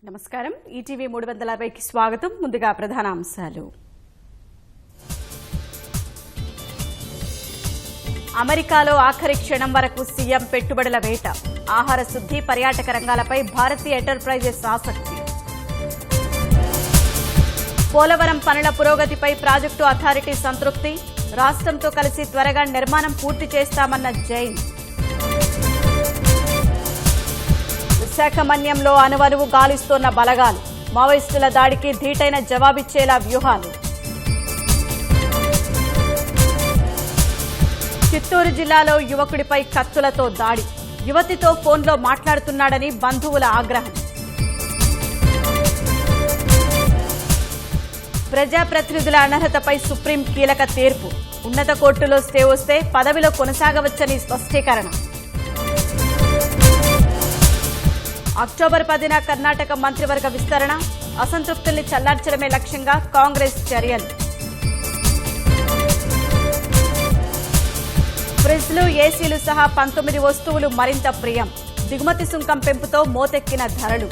నమస్కారం ఈటీవీ 360కి స్వాగతం. ముందుగా ప్రధాన అంశాలు. అమెరికాలో ఆఖరి క్షణం వరకు సీఎం పెట్టుబడుల వేట. ఆహార శుద్ధి, పర్యాటక రంగాలపై భారతీయ ఎంటర్ప్రైజెస్ ఆసక్తి. పోలవరం పనుల పురోగతిపై ప్రాజెక్టు అథారిటీ సంతృప్తి. రాష్ట్రంతో కలిసి త్వరగా నిర్మాణం పూర్తి చేస్తామన్న జైన్. విశాఖ మన్యంలో అనువనువు గాలిస్తోన్న బలగాలు. మావోయిస్టుల దాడికి ధీటైన జవాబిచ్చేలా వ్యూహాలు. చిత్తూరు జిల్లాలో యువకుడిపై కత్తులతో దాడి. యువతితో ఫోన్లో మాట్లాడుతున్నాడని బంధువుల ఆగ్రహం. ప్రజాప్రతినిధుల అనర్హతపై సుప్రీం కీలక తీర్పు. ఉన్నత కోర్టులో స్టే వస్తే పదవిలో కొనసాగవచ్చని స్పష్టీకరణ. అక్టోబర్ 10న కర్ణాటక మంత్రివర్గ విస్తరణ. అసంతృప్తుల్ని చల్లార్చడమే లక్ష్యంగా కాంగ్రెస్ చర్యలు. ఫ్రిడ్జ్లు, ఏసీలు సహా 19 వస్తువులు మరింత ప్రియం. దిగుమతి సుంకం పెంపుతో మోతెక్కిన ధరలు.